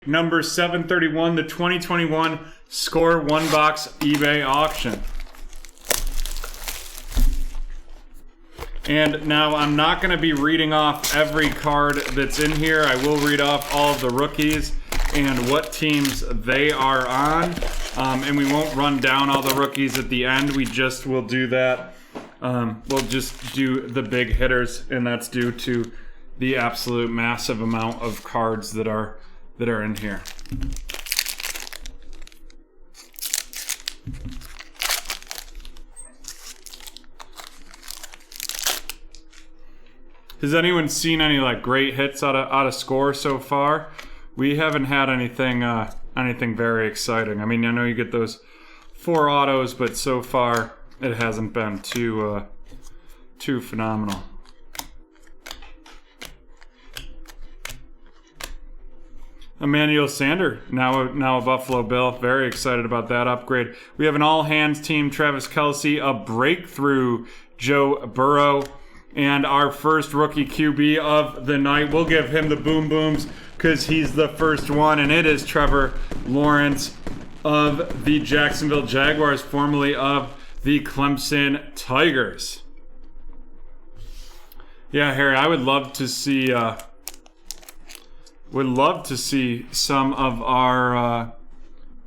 number 731, the 2021 Score One Box eBay auction. And now I'm not going to be reading off every card that's in here. I will read off all of the rookies and what teams they are on. And we won't run down all the rookies at the end. We just will do that. We'll just do the big hitters, and that's due to the absolute massive amount of cards that are in here. Has anyone seen any like great hits out of Score so far? We haven't had anything very exciting. I mean, I know you get those 4 autos, but so far it hasn't been too phenomenal. Emmanuel Sander, now a Buffalo Bill. Very excited about that upgrade. We have an all-hands team, Travis Kelce, a breakthrough Joe Burrow, and our first rookie QB of the night. We'll give him the boom booms because he's the first one, and it is Trevor Lawrence of the Jacksonville Jaguars, formerly of the Clemson Tigers. Yeah, Harry, I would love to see some of our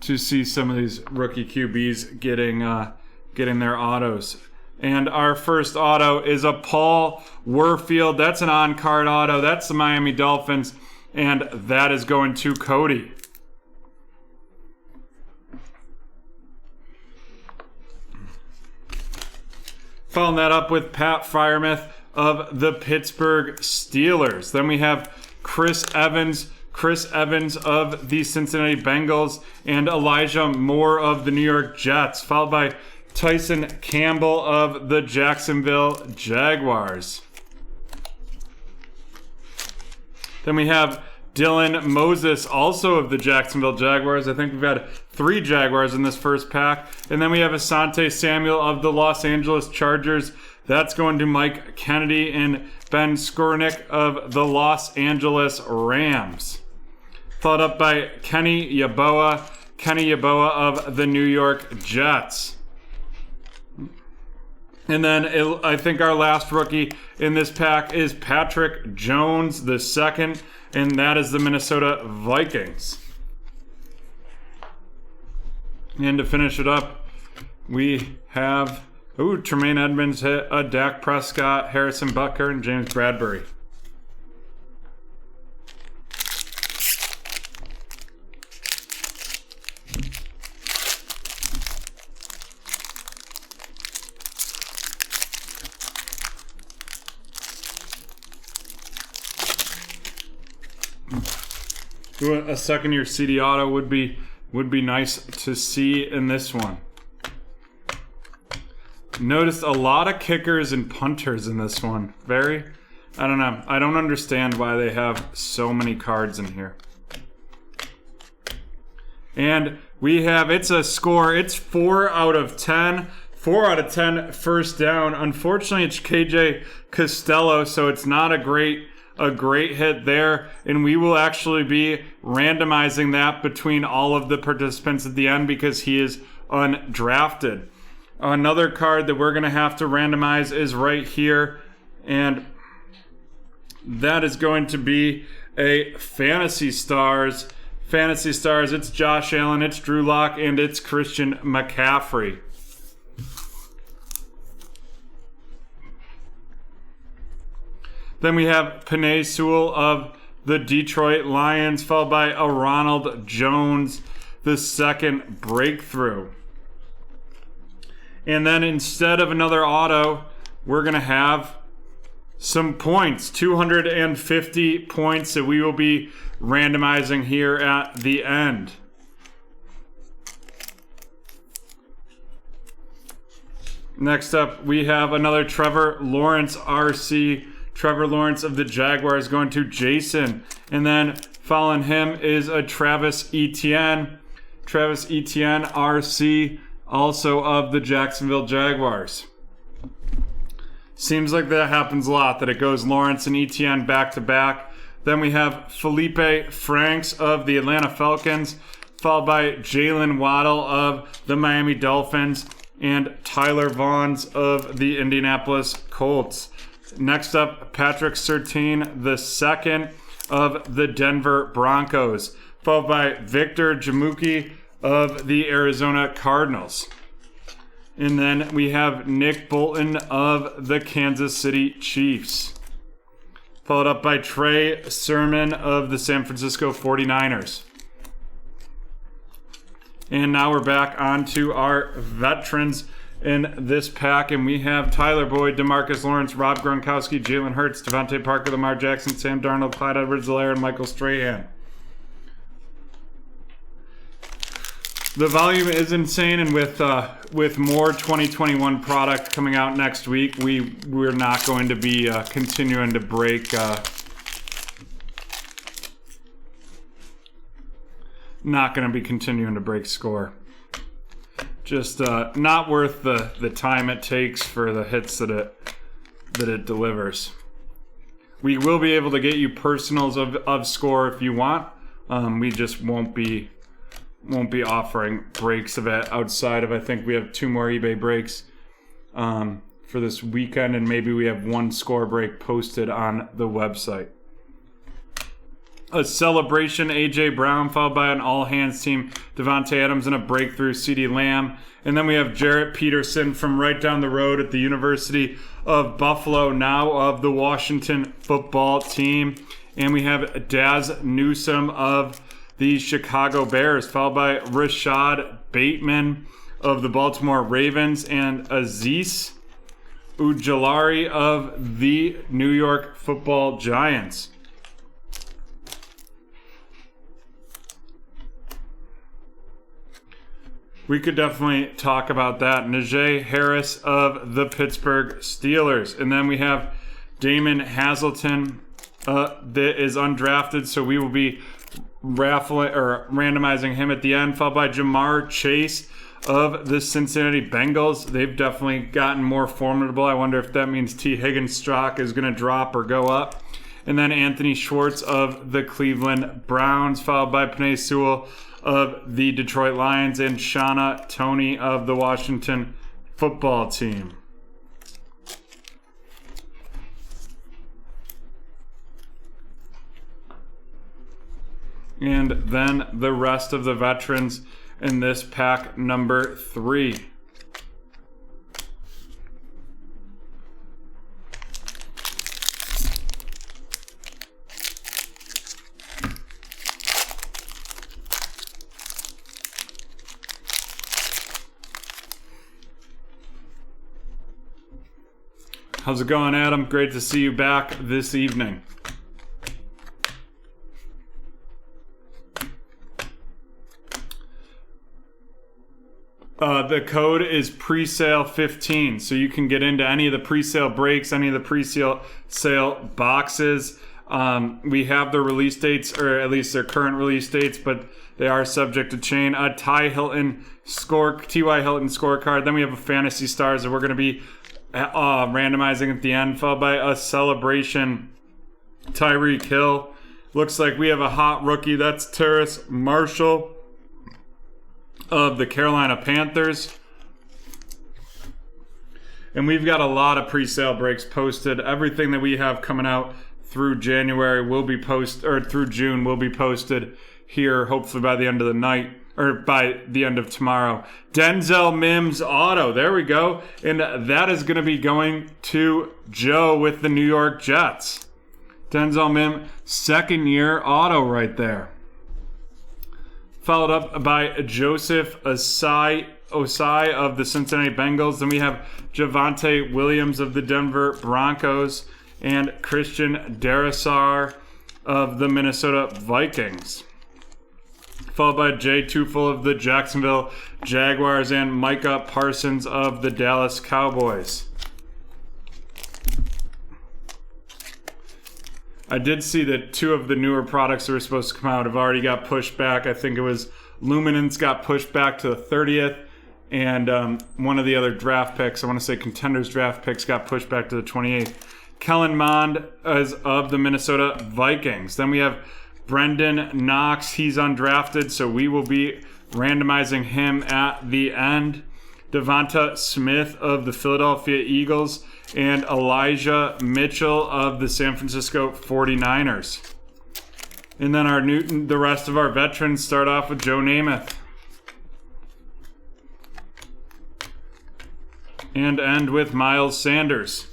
some of these rookie QBs getting their autos. And our first auto is a Paul Warfield. That's an on-card auto. That's the Miami Dolphins, and that is going to Cody. Following that up with Pat Freiermuth of the Pittsburgh Steelers. Then we have Chris Evans of the Cincinnati Bengals, and Elijah Moore of the New York Jets, followed by Tyson Campbell of the Jacksonville Jaguars. Then we have Dylan Moses, also of the Jacksonville Jaguars. I think we've had 3 Jaguars in this first pack. And then we have Asante Samuel of the Los Angeles Chargers. That's going to Mike Kennedy, and Ben Skornick of the Los Angeles Rams. Followed up by Kenny Yeboah of the New York Jets. And then I think our last rookie in this pack is Patrick Jones II, and that is the Minnesota Vikings. And to finish it up, we have Tremaine Edmonds hit a Dak Prescott, Harrison Butker, and James Bradbury. A second-year CD auto would be nice to see in this one. Noticed a lot of kickers and punters in this one. I don't know. I don't understand why they have so many cards in here. And we have, it's a score. It's 4 out of 10. 4 out of 10 first down. Unfortunately, it's KJ Costello, so it's not a great hit there, and we will actually be randomizing that between all of the participants at the end because he is undrafted. Another card that we're going to have to randomize is right here, and that is going to be a Fantasy Stars. It's Josh Allen, it's Drew Lock, and it's Christian McCaffrey. Then we have Penei Sewell of the Detroit Lions, followed by a Ronald Jones, the second breakthrough. And then instead of another auto, we're going to have some points, 250 points that we will be randomizing here at the end. Next up, we have another Trevor Lawrence RC. Trevor Lawrence of the Jaguars going to Jason. And then following him is a Travis Etienne. Travis Etienne RC, also of the Jacksonville Jaguars. Seems like that happens a lot, that it goes Lawrence and Etienne back to back. Then we have Felipe Franks of the Atlanta Falcons, followed by Jalen Waddle of the Miami Dolphins, and Tyler Vaughns of the Indianapolis Colts. Next up, Patrick Surtain II of the Denver Broncos, followed by Victor Jamuki of the Arizona Cardinals. And then we have Nick Bolton of the Kansas City Chiefs, followed up by Trey Sermon of the San Francisco 49ers. And now we're back on to our veterans in this pack, and we have Tyler Boyd, DeMarcus Lawrence, Rob Gronkowski, Jalen Hurts, Devontae Parker, Lamar Jackson, Sam Darnold, Clyde Edwards-Helaire, and Michael Strahan. The volume is insane, and with more 2021 product coming out next week, we're not going to be continuing to break. Not going to be continuing to break score. Just not worth the time it takes for the hits that it delivers. We will be able to get you personals of score if you want. We just won't be offering breaks of it outside of, I think we have 2 more eBay breaks for this weekend, and maybe we have 1 score break posted on the website. A celebration, A.J. Brown, followed by an all-hands team, Devontae Adams, and a breakthrough, CeeDee Lamb. And then we have Jarrett Peterson from right down the road at the University of Buffalo, now of the Washington football team. And we have Daz Newsome of the Chicago Bears, followed by Rashad Bateman of the Baltimore Ravens, and Azeez Ujulari of the New York Football Giants. We could definitely talk about that. Najee Harris of the Pittsburgh Steelers. And then we have Damon Hazelton that is undrafted, so we will be randomizing him at the end, followed by Jamar Chase of the Cincinnati Bengals. They've definitely gotten more formidable. I wonder if that means T. Higgins' stock is going to drop or go up. And then Anthony Schwartz of the Cleveland Browns, followed by Penei Sewell of the Detroit Lions, and Shauna Toney of the Washington football team. And then the rest of the veterans in this pack number 3. How's it going, Adam? Great to see you back this evening. The code is presale 15, so you can get into any of the presale breaks, any of the presale boxes. We have the release dates, or at least their current release dates, but they are subject to change. A T.Y. Hilton scorecard. Then we have a Fantasy Stars that we're going to be randomizing at the end, followed by a celebration Tyreek Hill. Looks like we have a hot rookie. That's Terrace Marshall of the Carolina Panthers. And we've got a lot of pre-sale breaks posted. Everything that we have coming out through January will be through June will be posted here, hopefully by the end of the night, or by the end of tomorrow. Denzel Mims auto. There we go. And that is going to be going to Joe with the New York Jets. Denzel Mims, second year auto right there. Followed up by Joseph Osai of the Cincinnati Bengals. Then we have Javonte Williams of the Denver Broncos and Christian Darrisaw of the Minnesota Vikings. Followed by Jay Tufel of the Jacksonville Jaguars and Micah Parsons of the Dallas Cowboys. I did see that 2 of the newer products that were supposed to come out have already got pushed back. I think it was Luminance got pushed back to the 30th, and one of the other draft picks, I want to say Contenders draft picks, got pushed back to the 28th. Kellen Mond as of the Minnesota Vikings. Then we have Brendan Knox. He's undrafted, so we will be randomizing him at the end. Devonta Smith of the Philadelphia Eagles and Elijah Mitchell of the San Francisco 49ers. And then the rest of our veterans start off with Joe Namath. And end with Miles Sanders.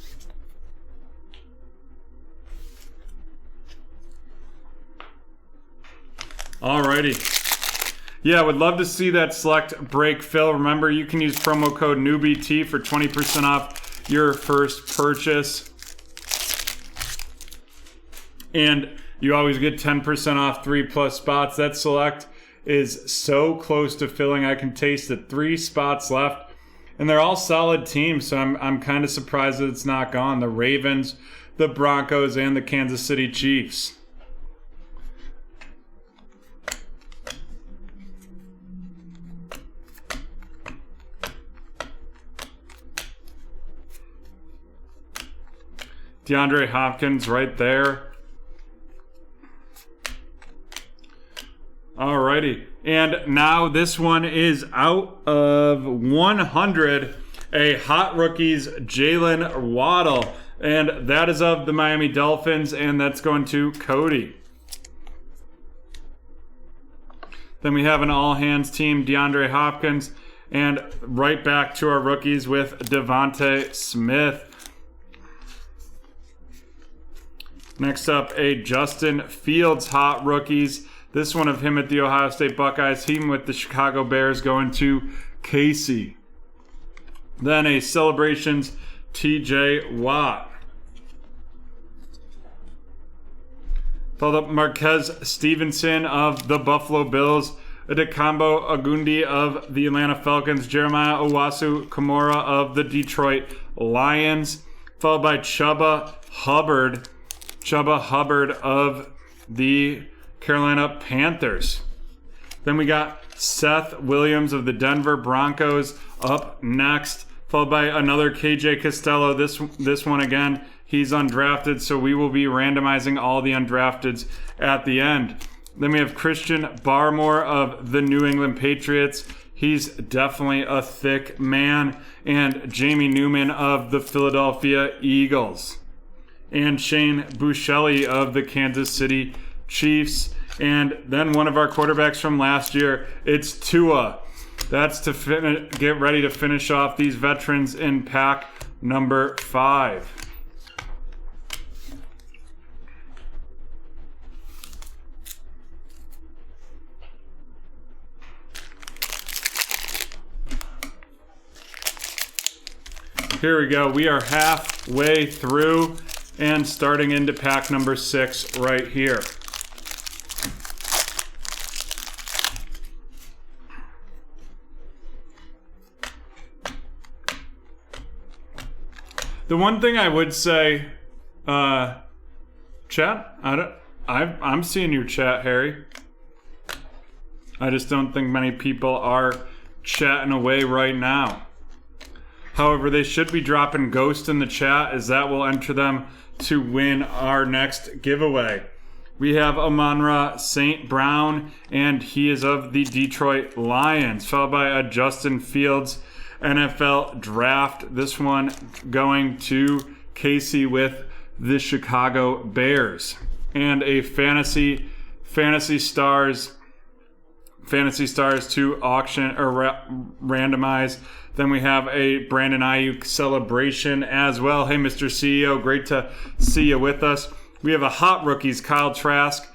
Alrighty. Yeah, would love to see that select break fill. Remember, you can use promo code NEWBT for 20% off your first purchase. And you always get 10% off 3+ spots. That select is so close to filling. I can taste it. 3 spots left. And they're all solid teams, so I'm kind of surprised that it's not gone. The Ravens, the Broncos, and the Kansas City Chiefs. DeAndre Hopkins right there. Alrighty. And now this one is out of 100. A hot rookies, Jalen Waddle. And that is of the Miami Dolphins, and that's going to Cody. Then we have an all-hands team, DeAndre Hopkins. And right back to our rookies with Devonta Smith. Next up, a Justin Fields hot rookies. This one of him at the Ohio State Buckeyes. Team with the Chicago Bears going to Casey. Then a Celebrations TJ Watt. Followed up Marquez Stevenson of the Buffalo Bills. Adekembo Ogunde of the Atlanta Falcons. Jeremiah Owusu Kamara of the Detroit Lions. Followed by Chuba Hubbard of the Carolina Panthers. Then we got Seth Williams of the Denver Broncos up next, followed by another KJ Costello. This one again, he's undrafted, so we will be randomizing all the undrafteds at the end. Then we have Christian Barmore of the New England Patriots. He's definitely a thick man. And Jamie Newman of the Philadelphia Eagles. And Shane Buechele of the Kansas City Chiefs. And then one of our quarterbacks from last year, it's Tua. That's to get ready to finish off these veterans in pack number 5. Here we go. We are halfway through and starting into pack number 6 right here. The one thing I would say, chat, I'm seeing your chat, Harry. I just don't think many people are chatting away right now. However, they should be dropping Ghost in the chat, as that will enter them to win our next giveaway. We have Amon-Ra St. Brown, and he is of the Detroit Lions, followed by a Justin Fields NFL draft. This one going to Casey with the Chicago Bears. And a Fantasy Stars to auction or randomize. Then we have a Brandon Ayuk celebration as well. Hey, Mr. CEO, great to see you with us. We have a hot rookies, Kyle Trask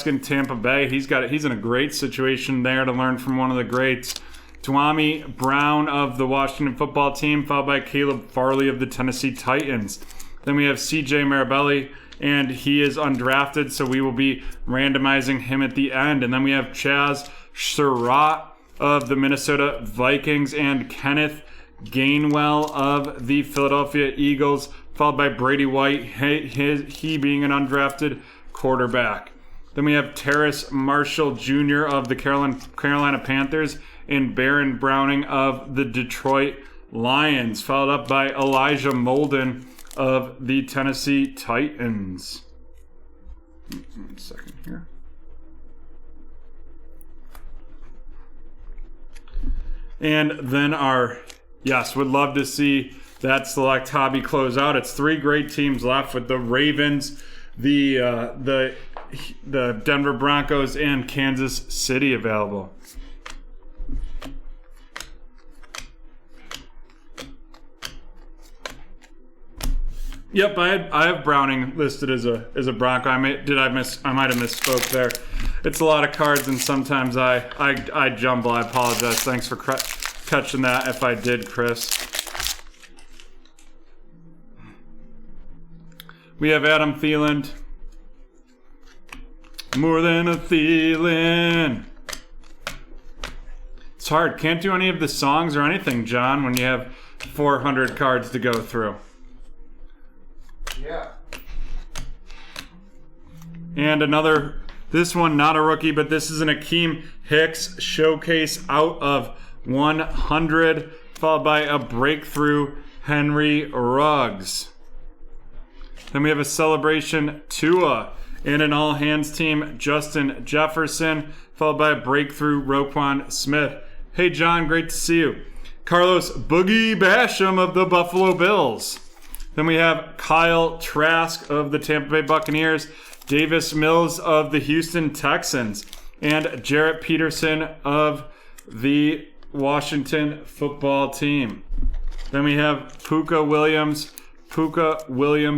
in Tampa Bay. He's in a great situation there to learn from one of the greats. Dwami Brown of the Washington football team, followed by Caleb Farley of the Tennessee Titans. Then we have CJ Marabelli, and he is undrafted, so we will be randomizing him at the end. And then we have Chaz Surratt of the Minnesota Vikings and Kenneth Gainwell of the Philadelphia Eagles, followed by Brady White, he being an undrafted quarterback. Then we have Terrace Marshall Jr. of the Carolina Panthers and Baron Browning of the Detroit Lions, followed up by Elijah Molden of the Tennessee Titans. 1 second here. And then would love to see that select hobby close out. It's 3 great teams left with the Ravens, the Denver Broncos, and Kansas City available. Yep, I have Browning listed as a Bronco. I might have misspoke there. It's a lot of cards, and sometimes I jumble. I apologize. Thanks for catching that. If I did, Chris. We have Adam Thielen. More than a Thielen. It's hard. Can't do any of the songs or anything, John, when you have 400 cards to go through. Yeah. And this one, not a rookie, but this is an Akeem Hicks showcase out of 100, followed by a breakthrough Henry Ruggs. Then we have a celebration Tua and an all-hands team Justin Jefferson, followed by a breakthrough Roquan Smith. Hey, John, great to see you. Carlos Boogie Basham of the Buffalo Bills. Then we have Kyle Trask of the Tampa Bay Buccaneers, Davis Mills of the Houston Texans, and Jarrett Peterson of the Washington football team. Then we have Puka Williams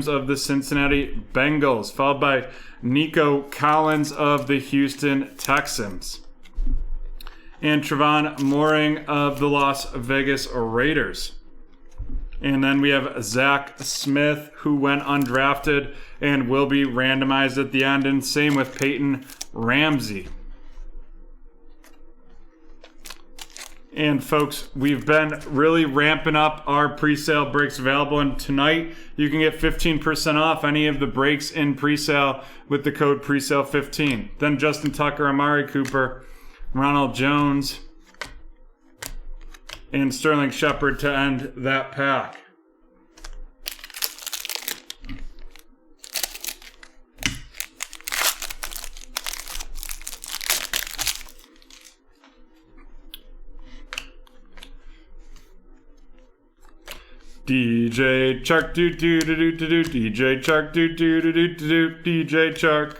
of the Cincinnati Bengals, followed by Nico Collins of the Houston Texans, and Trevon Moehrig of the Las Vegas Raiders. And then we have Zach Smith, who went undrafted and will be randomized at the end, and same with Peyton Ramsey. And folks, we've been really ramping up our pre-sale breaks available, and tonight you can get 15% off any of the breaks in pre-sale with the code PRESALE15. Then Justin Tucker, Amari Cooper, Ronald Jones, and Sterling Shepard to end that pack. DJ Chark do do do do do do DJ Chark do do do do do DJ Chark.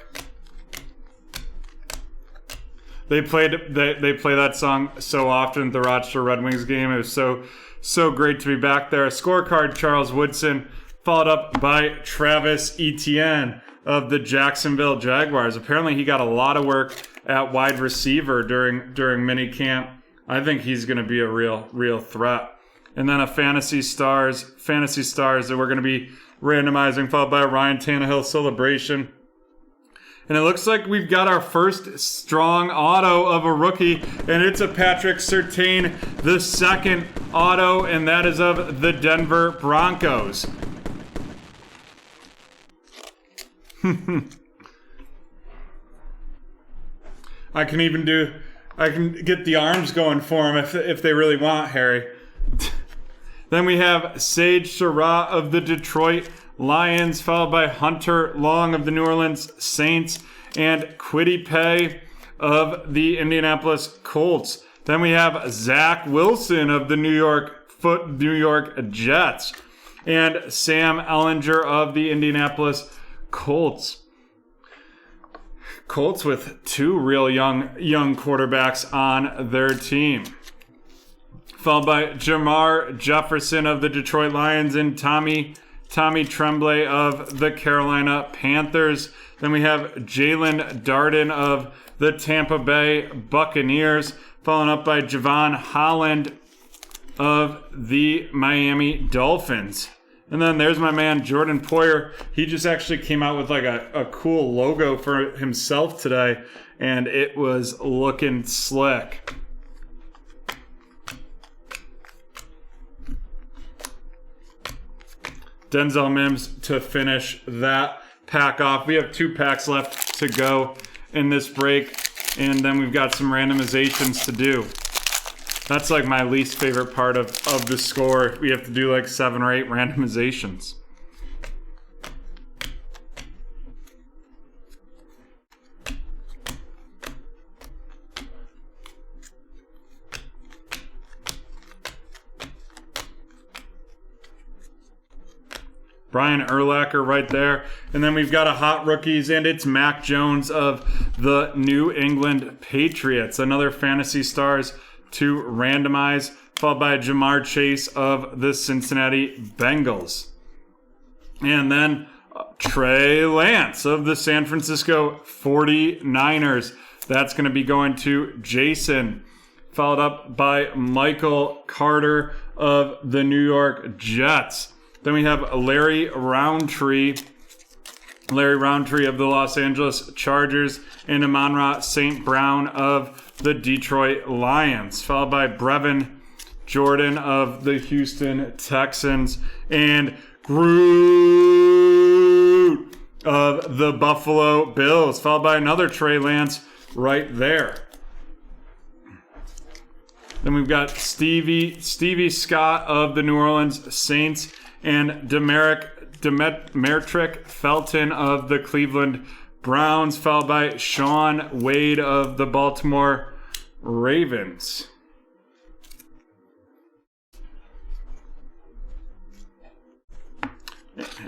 They play that song so often at the Rochester Red Wings game. It was so great to be back there. A scorecard, Charles Woodson, followed up by Travis Etienne of the Jacksonville Jaguars. Apparently he got a lot of work at wide receiver during minicamp. I think he's going to be a real threat. And then a Fantasy Stars that we're going to be randomizing, followed by a Ryan Tannehill celebration. And it looks like we've got our first strong auto of a rookie, and it's a Patrick Surtain, the second auto, and that is of the Denver Broncos. I can get the arms going for him if they really want, Harry. Then we have Sage Surratt of the Detroit Lions, followed by Hunter Long of the New Orleans Saints, and Kwity Paye of the Indianapolis Colts. Then we have Zach Wilson of the New York Jets, and Sam Ehlinger of the Indianapolis Colts. Colts with 2 real young quarterbacks on their team, followed by Jamar Jefferson of the Detroit Lions and Tommy Tremblay of the Carolina Panthers. Then we have Jalen Darden of the Tampa Bay Buccaneers, followed up by Javon Holland of the Miami Dolphins. And then there's my man Jordan Poyer. He just actually came out with like a cool logo for himself today, and it was looking slick. Denzel Mims to finish that pack off. We have 2 packs left to go in this break, and then we've got some randomizations to do. That's like my least favorite part of the score. We have to do like 7 or 8 randomizations. Brian Urlacher right there. And then we've got a hot rookies, and it's Mac Jones of the New England Patriots. Another Fantasy Stars to randomize, followed by Jamar Chase of the Cincinnati Bengals. And then Trey Lance of the San Francisco 49ers. That's going to be going to Jason, followed up by Michael Carter of the New York Jets. Then we have Larry Roundtree of the Los Angeles Chargers, and Amon-Ra St. Brown of the Detroit Lions, followed by Brevin Jordan of the Houston Texans, and Groot of the Buffalo Bills, followed by another Trey Lance right there. Then we've got Stevie Scott of the New Orleans Saints, and Demetric Felton of the Cleveland Browns, followed by Sean Wade of the Baltimore Ravens.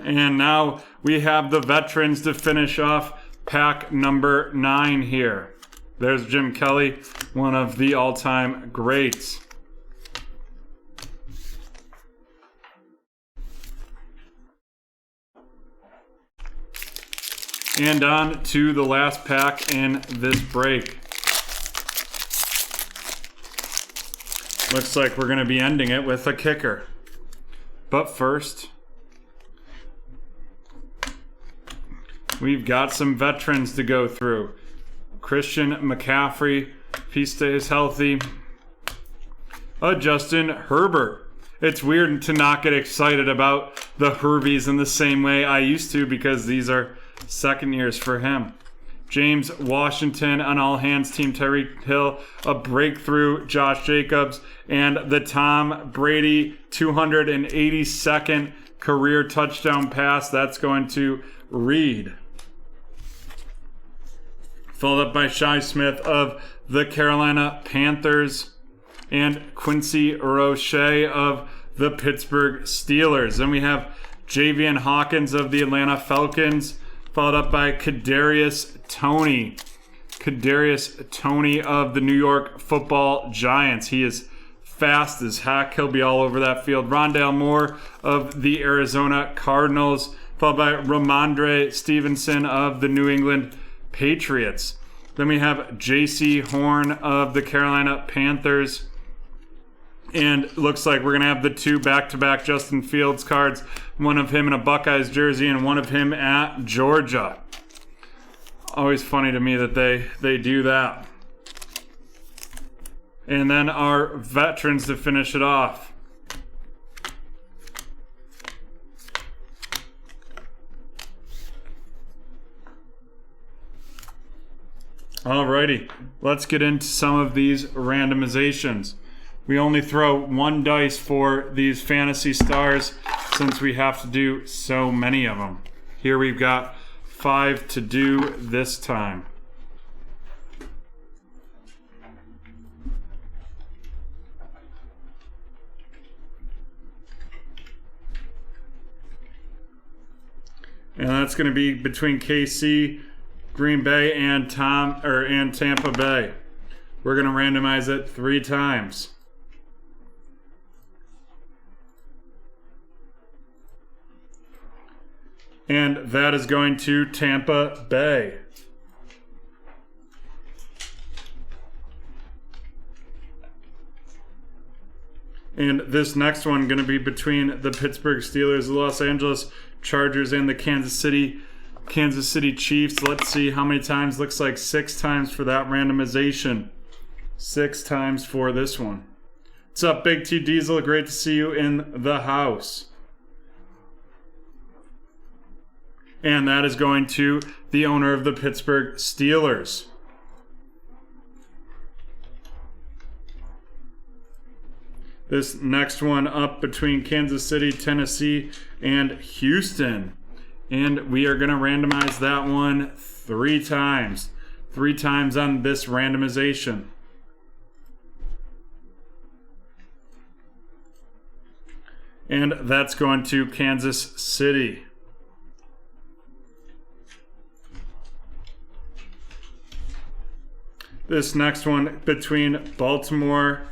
And now we have the veterans to finish off pack number 9 here. There's Jim Kelly, one of the all-time greats. And on to the last pack in this break. Looks like we're going to be ending it with a kicker. But first, we've got some veterans to go through. Christian McCaffrey, if he stays healthy. Justin Herbert. It's weird to not get excited about the Herbies in the same way I used to, because these are second years for him. James Washington on all hands team, Tyreek Hill, a breakthrough, Josh Jacobs, and the Tom Brady 282nd career touchdown pass. That's going to Reed. Followed up by Shi Smith of the Carolina Panthers, and Quincy Roche of the Pittsburgh Steelers. Then we have Javian Hawkins of the Atlanta Falcons, followed up by Kadarius Toney of the New York Football Giants. He is fast as heck. He'll be all over that field. Rondale Moore of the Arizona Cardinals, followed by Ramondre Stevenson of the New England Patriots. Then we have J.C. Horn of the Carolina Panthers. And looks like we're going to have the 2 back-to-back Justin Fields cards. One of him in a Buckeyes jersey and one of him at Georgia. Always funny to me that they do that. And then our veterans to finish it off. Alrighty, let's get into some of these randomizations. We only throw 1 dice for these Fantasy Stars since we have to do so many of them. Here we've got 5 to do this time. And that's going to be between KC, Green Bay, and Tampa Bay. We're going to randomize it 3 times. And that is going to Tampa Bay. And this next one going to be between the Pittsburgh Steelers, the Los Angeles Chargers, and the Kansas City Chiefs. Let's see how many times. Looks like 6 times for that randomization. 6 times for this one. What's up, Big T Diesel? Great to see you in the house. And that is going to the owner of the Pittsburgh Steelers. This next one up between Kansas City, Tennessee, and Houston. And we are going to randomize that one 3 times. 3 times on this randomization. and that's going to Kansas City. This next one between Baltimore,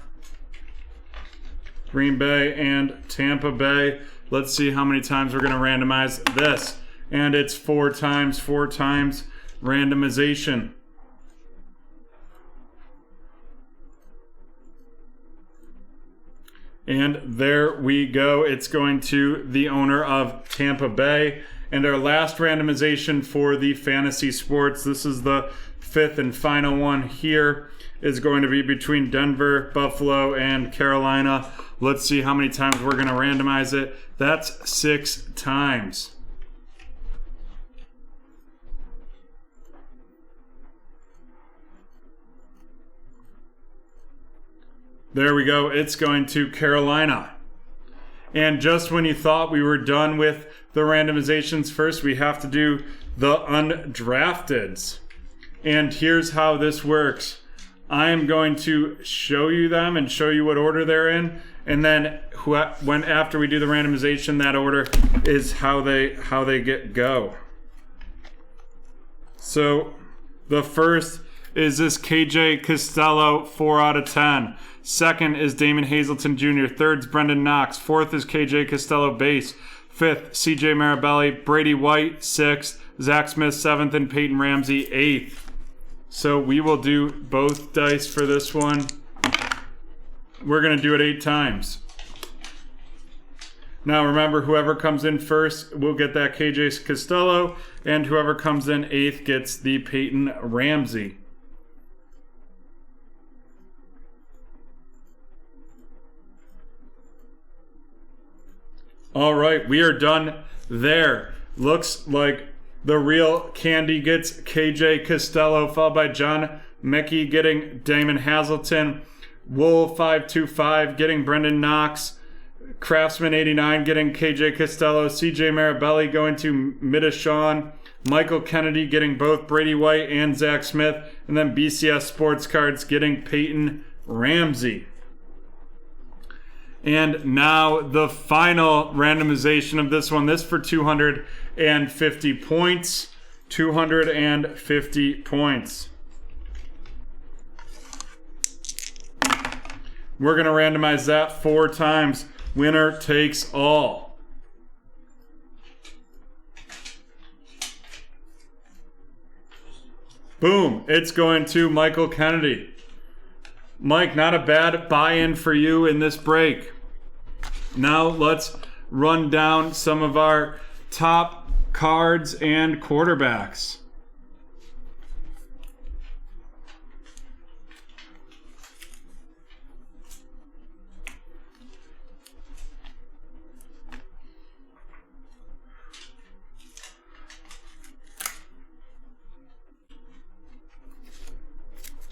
Green Bay, and Tampa Bay. Let's see how many times we're going to randomize this. And it's 4 times randomization. And there we go. It's going to the owner of Tampa Bay. And our last randomization for the fantasy sports, this is the 5th and final one here, is going to be between Denver, Buffalo, and Carolina. Let's see how many times we're going to randomize it. That's 6 times. There we go. It's going to Carolina. And just when you thought we were done with the randomizations, first we have to do the undrafteds. And here's how this works. I am going to show you them and show you what order they're in. And then when after we do the randomization, that order is how they go. So the first is this KJ Costello, 4 out of 10. Second is Damon Hazleton Jr. Third's Brendan Knox. Fourth is KJ Costello base. Fifth, CJ Marabelli. Brady White, 6th. Zach Smith, 7th. And Peyton Ramsey, 8th. So we will do both dice for this one. We're going to do it 8 times. Now remember, whoever comes in first will get that KJ Costello, and whoever comes in 8th gets the Peyton Ramsey. All right, we are done there. Looks like the real candy gets KJ Costello, followed by John Mechie getting Damon Hazleton, Wool 525 getting Brendan Knox, Craftsman 89 getting KJ Costello, CJ Marabelli going to Midashawn, Michael Kennedy getting both Brady White and Zach Smith, and then BCS Sports Cards getting Peyton Ramsey. And now the final randomization of this one. This for 250 points. 250 points. We're going to randomize that 4 times. Winner takes all. Boom. It's going to Michael Kennedy. Mike, not a bad buy-in for you in this break. Now let's run down some of our top cards and quarterbacks.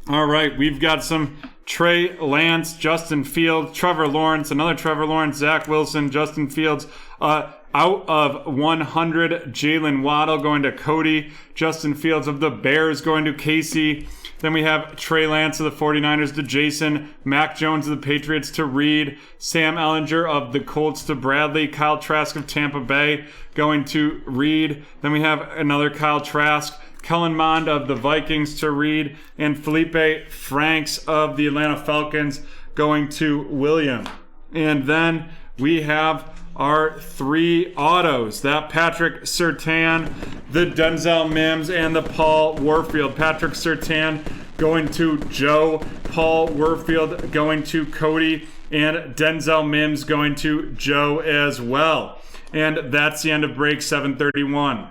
All right, we've got some Trey Lance, Justin Fields, Trevor Lawrence, another Trevor Lawrence, Zach Wilson, Justin Fields. Out of 100, Jalen Waddle going to Cody, Justin Fields of the Bears going to Casey. Then we have Trey Lance of the 49ers to Jason, Mac Jones of the Patriots to Reed, Sam Ehlinger of the Colts to Bradley, Kyle Trask of Tampa Bay going to Reed. Then we have another Kyle Trask, Kellen Mond of the Vikings to Reed, and Felipe Franks of the Atlanta Falcons going to William. And then we have our 3 autos, that Patrick Surtain, the Denzel Mims, and the Paul Warfield. Patrick Surtain going to Joe, Paul Warfield going to Cody, and Denzel Mims going to Joe as well. And that's the end of break 731.